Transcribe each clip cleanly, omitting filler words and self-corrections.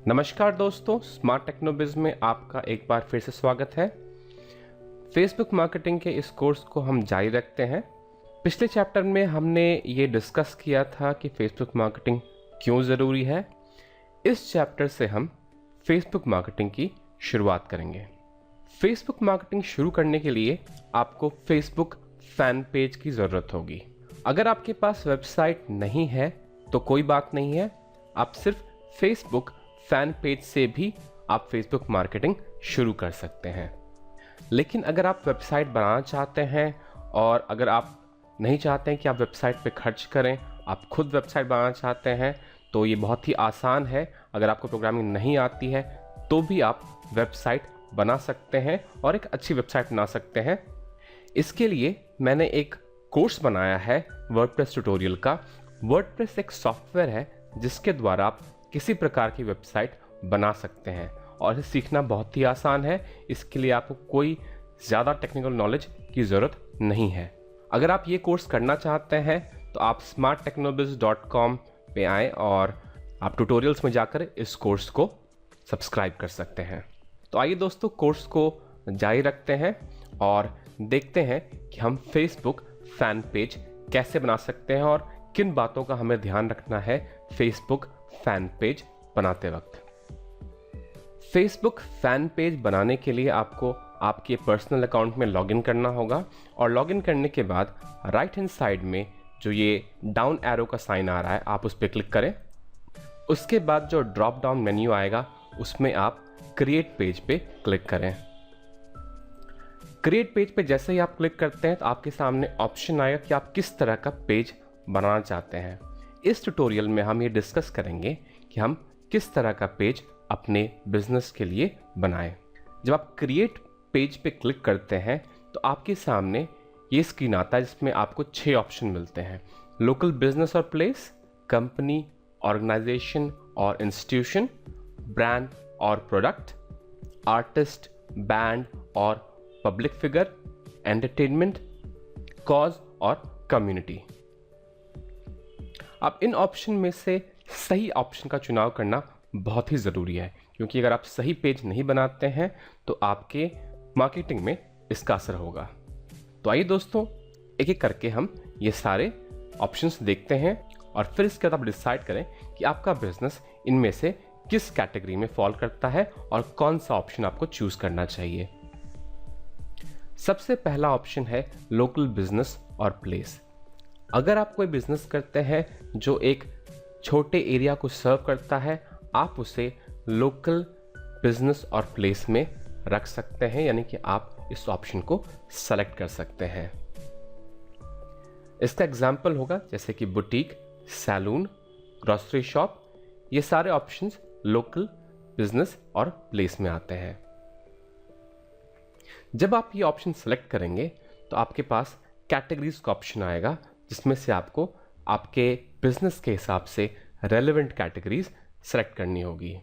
नमस्कार दोस्तों, स्मार्ट टेक्नोबिज में आपका एक बार फिर से स्वागत है। फेसबुक मार्केटिंग के इस कोर्स को हम जारी रखते हैं। पिछले चैप्टर में हमने ये डिस्कस किया था कि फेसबुक मार्केटिंग क्यों ज़रूरी है। इस चैप्टर से हम फेसबुक मार्केटिंग की शुरुआत करेंगे। फेसबुक मार्केटिंग शुरू करने के लिए आपको फेसबुक फैन पेज की ज़रूरत होगी। अगर आपके पास वेबसाइट नहीं है तो कोई बात नहीं है, आप सिर्फ फेसबुक फैन पेज से भी आप फेसबुक मार्केटिंग शुरू कर सकते हैं। लेकिन अगर आप वेबसाइट बनाना चाहते हैं और अगर आप नहीं चाहते हैं कि आप वेबसाइट पे खर्च करें, आप खुद वेबसाइट बनाना चाहते हैं, तो ये बहुत ही आसान है। अगर आपको प्रोग्रामिंग नहीं आती है तो भी आप वेबसाइट बना सकते हैं और एक अच्छी वेबसाइट बना सकते हैं। इसके लिए मैंने एक कोर्स बनाया है वर्डप्रेस ट्यूटोरियल का। वर्डप्रेस एक सॉफ्टवेयर है जिसके द्वारा आप किसी प्रकार की वेबसाइट बना सकते हैं और इसे सीखना बहुत ही आसान है। इसके लिए आपको कोई ज़्यादा टेक्निकल नॉलेज की ज़रूरत नहीं है। अगर आप ये कोर्स करना चाहते हैं तो आप smarttechnobiz.com पे आएँ और आप ट्यूटोरियल्स में जाकर इस कोर्स को सब्सक्राइब कर सकते हैं। तो आइए दोस्तों, कोर्स को जारी रखते हैं और देखते हैं कि हम फेसबुक फैन पेज कैसे बना सकते हैं और किन बातों का हमें ध्यान रखना है फेसबुक फैन पेज बनाते वक्त। फेसबुक फैन पेज बनाने के लिए आपको आपके पर्सनल अकाउंट में लॉगिन करना होगा और लॉगिन करने के बाद राइट हैंड साइड में जो ये डाउन एरो का साइन आ रहा है, आप उस पर क्लिक करें। उसके बाद जो ड्रॉप डाउन मेन्यू आएगा उसमें आप क्रिएट पेज पे क्लिक करें। क्रिएट पेज पे जैसे ही आप क्लिक करते हैं तो आपके सामने ऑप्शन आएगा कि आप किस तरह का पेज बनाना चाहते हैं। इस ट्यूटोरियल में हम ये डिस्कस करेंगे कि हम किस तरह का पेज अपने बिजनेस के लिए बनाएं। जब आप क्रिएट पेज पे क्लिक करते हैं तो आपके सामने ये स्क्रीन आता है जिसमें आपको 6 ऑप्शन मिलते हैं: लोकल बिजनेस और प्लेस, कंपनी, ऑर्गेनाइजेशन और इंस्टीट्यूशन, ब्रांड और प्रोडक्ट, आर्टिस्ट, बैंड और पब्लिक फिगर, एंटरटेनमेंट, कॉज और कम्युनिटी। अब इन ऑप्शन में से सही ऑप्शन का चुनाव करना बहुत ही ज़रूरी है, क्योंकि अगर आप सही पेज नहीं बनाते हैं तो आपके मार्केटिंग में इसका असर होगा। तो आइए दोस्तों, एक एक करके हम ये सारे ऑप्शंस देखते हैं और फिर इसके बाद आप डिसाइड करें कि आपका बिजनेस इनमें से किस कैटेगरी में फॉल करता है और कौन सा ऑप्शन आपको चूज करना चाहिए। सबसे पहला ऑप्शन है लोकल बिजनेस और प्लेस। अगर आप कोई बिजनेस करते हैं जो एक छोटे एरिया को सर्व करता है, आप उसे लोकल बिजनेस और प्लेस में रख सकते हैं, यानी कि आप इस ऑप्शन को सेलेक्ट कर सकते हैं। इसका एग्जाम्पल होगा जैसे कि बुटीक, सैलून, ग्रोसरी शॉप। ये सारे ऑप्शंस लोकल बिजनेस और प्लेस में आते हैं। जब आप ये ऑप्शन सेलेक्ट करेंगे तो आपके पास कैटेगरीज का ऑप्शन आएगा जिसमें से आपको आपके बिजनेस के हिसाब से रेलेवेंट कैटेगरीज सेलेक्ट करनी होगी।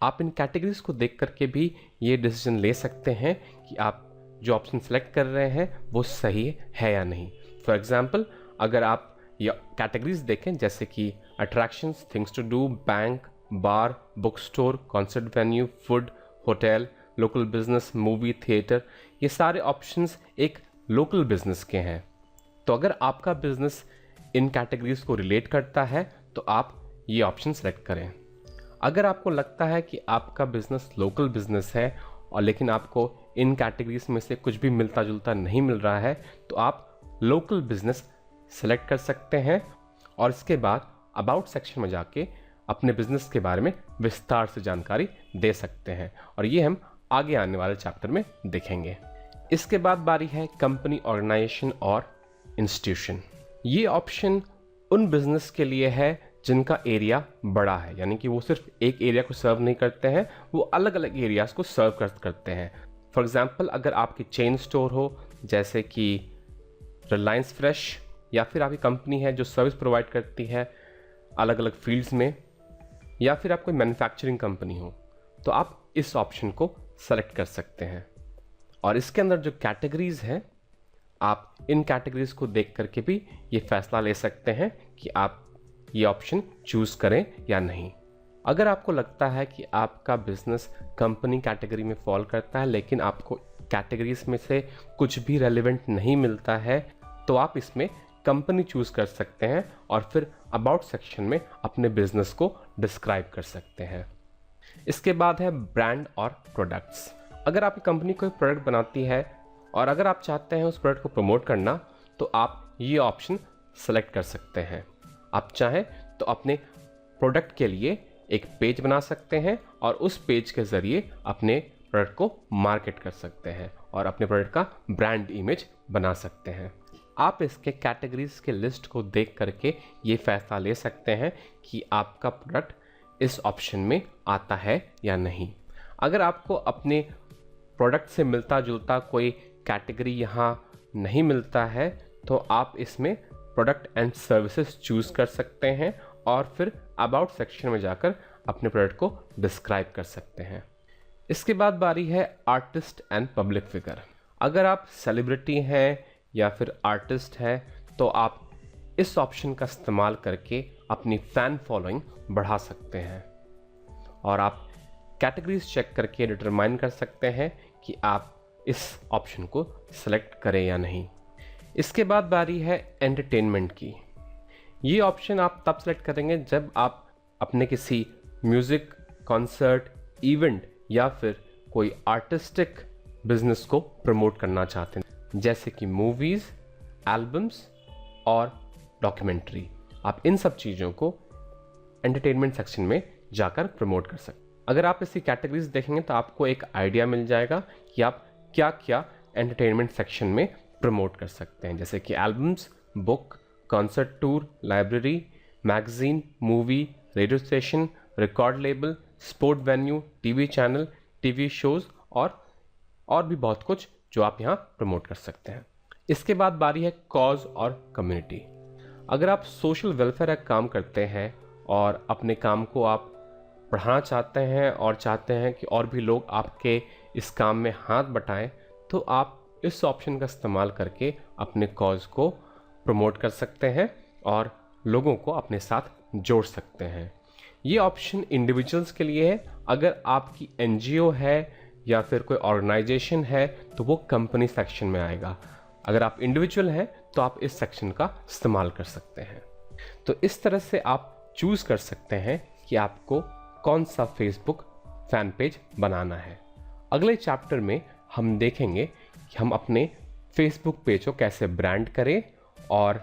आप इन कैटेगरीज को देख करके भी ये डिसीजन ले सकते हैं कि आप जो ऑप्शन सेलेक्ट कर रहे हैं वो सही है या नहीं। फॉर एग्जांपल, अगर आप ये कैटेगरीज देखें जैसे कि attractions, things to do, bank, bar, book store, concert venue, food, hotel, local business, movie, theatre, ये सारे ऑप्शंस एक लोकल बिजनेस के हैं। तो अगर आपका बिजनेस इन कैटेगरीज को रिलेट करता है तो आप ये ऑप्शन सेलेक्ट करें। अगर आपको लगता है कि आपका बिजनेस लोकल बिजनेस है और लेकिन आपको इन कैटेगरीज में से कुछ भी मिलता जुलता नहीं मिल रहा है तो आप लोकल बिजनेस सेलेक्ट कर सकते हैं और इसके बाद अबाउट सेक्शन में जाके अपने बिजनेस के बारे में विस्तार से जानकारी दे सकते हैं और ये हम आगे आने वाले चैप्टर में देखेंगे। इसके बाद बारी है कंपनी, ऑर्गेनाइजेशन और इंस्टीट्यूशन। ये ऑप्शन उन बिजनेस के लिए है जिनका एरिया बड़ा है, यानी कि वो सिर्फ एक एरिया को सर्व नहीं करते हैं, वो अलग अलग एरियाज को सर्व करते हैं। फॉर एग्जांपल, अगर आपकी चेन स्टोर हो जैसे कि रिलायंस फ्रेश, या फिर आपकी कंपनी है जो सर्विस प्रोवाइड करती है अलग अलग फील्ड्स में, या फिर आप कोई मैन्युफैक्चरिंग कंपनी हो, तो आप इस ऑप्शन को सेलेक्ट कर सकते हैं। और इसके अंदर जो कैटेगरीज हैं, आप इन कैटेगरीज को देख करके भी ये फैसला ले सकते हैं कि आप ये ऑप्शन चूज करें या नहीं। अगर आपको लगता है कि आपका बिजनेस कंपनी कैटेगरी में फॉल करता है लेकिन आपको कैटेगरीज में से कुछ भी रेलेवेंट नहीं मिलता है, तो आप इसमें कंपनी चूज कर सकते हैं और फिर अबाउट सेक्शन में अपने बिजनेस को डिस्क्राइब कर सकते हैं। इसके बाद है ब्रांड और प्रोडक्ट्स। अगर आपकी कंपनी कोई प्रोडक्ट बनाती है और अगर आप चाहते हैं उस प्रोडक्ट को प्रमोट करना, तो आप ये ऑप्शन सेलेक्ट कर सकते हैं। आप चाहें तो अपने प्रोडक्ट के लिए एक पेज बना सकते हैं और उस पेज के ज़रिए अपने प्रोडक्ट को मार्केट कर सकते हैं और अपने प्रोडक्ट का ब्रांड इमेज बना सकते हैं। आप इसके कैटेगरीज के लिस्ट को देख करके ये फैसला ले सकते हैं कि आपका प्रोडक्ट इस ऑप्शन में आता है या नहीं। अगर आपको अपने प्रोडक्ट से मिलता जुलता कोई कैटेगरी यहाँ नहीं मिलता है, तो आप इसमें प्रोडक्ट एंड सर्विसेज चूज़ कर सकते हैं और फिर अबाउट सेक्शन में जाकर अपने प्रोडक्ट को डिस्क्राइब कर सकते हैं। इसके बाद बारी है आर्टिस्ट एंड पब्लिक फिगर। अगर आप सेलिब्रिटी हैं या फिर आर्टिस्ट हैं, तो आप इस ऑप्शन का इस्तेमाल करके अपनी फ़ैन फॉलोइंग बढ़ा सकते हैं और आप कैटेगरीज चेक करके डिटरमाइन कर सकते हैं कि आप इस ऑप्शन को सेलेक्ट करें या नहीं। इसके बाद बारी है एंटरटेनमेंट की। ये ऑप्शन आप तब सेलेक्ट करेंगे जब आप अपने किसी म्यूज़िक, कॉन्सर्ट, इवेंट या फिर कोई आर्टिस्टिक बिजनेस को प्रमोट करना चाहते हैं, जैसे कि मूवीज़, एल्बम्स और डॉक्यूमेंट्री। आप इन सब चीज़ों को एंटरटेनमेंट सेक्शन में जाकर प्रमोट कर सकते हैं। अगर आप इसकी कैटेगरीज देखेंगे तो आपको एक आइडिया मिल जाएगा कि आप क्या क्या एंटरटेनमेंट सेक्शन में प्रमोट कर सकते हैं, जैसे कि albums, book, concert tour, library, magazine, movie, radio station, record label, sport venue, TV channel, TV shows और भी बहुत कुछ जो आप यहाँ प्रमोट कर सकते हैं। इसके बाद बारी है कॉज और कम्युनिटी। अगर आप सोशल वेलफेयर का काम करते हैं और अपने काम को आप बढ़ाना चाहते हैं और चाहते हैं कि और भी लोग आपके इस काम में हाथ बटाएं, तो आप इस ऑप्शन का इस्तेमाल करके अपने कॉज को प्रमोट कर सकते हैं और लोगों को अपने साथ जोड़ सकते हैं। ये ऑप्शन इंडिविजुअल्स के लिए है। अगर आपकी एनजीओ है या फिर कोई ऑर्गेनाइजेशन है तो वो कंपनी सेक्शन में आएगा। अगर आप इंडिविजुअल हैं तो आप इस सेक्शन का इस्तेमाल कर सकते हैं। तो इस तरह से आप चूज़ कर सकते हैं कि आपको कौन सा फेसबुक फैन पेज बनाना है। अगले चैप्टर में हम देखेंगे कि हम अपने फेसबुक पेज को कैसे ब्रांड करें और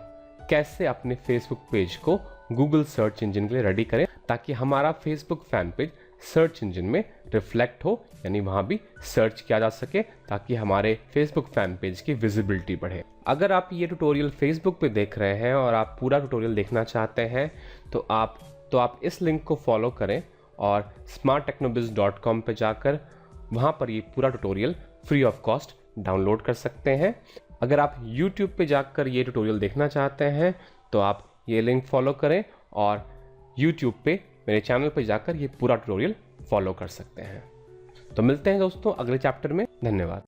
कैसे अपने फेसबुक पेज को गूगल सर्च इंजन के लिए रेडी करें, ताकि हमारा Facebook fan page search engine में रिफ्लेक्ट हो, यानी वहाँ भी सर्च किया जा सके, ताकि हमारे फेसबुक फैन पेज की विजिबिलिटी बढ़े। अगर आप ये ट्यूटोरियल फेसबुक पे देख रहे हैं और आप पूरा ट्यूटोरियल देखना चाहते हैं तो आप इस लिंक को फॉलो करें और smarttechnobiz.com पे जाकर वहाँ पर ये पूरा tutorial free of cost download कर सकते हैं। अगर आप YouTube पे जाकर ये ट्यूटोरियल देखना चाहते हैं तो आप ये लिंक फॉलो करें और YouTube पे मेरे चैनल पे जाकर ये पूरा ट्यूटोरियल फॉलो कर सकते हैं। तो मिलते हैं दोस्तों अगले चैप्टर में। धन्यवाद।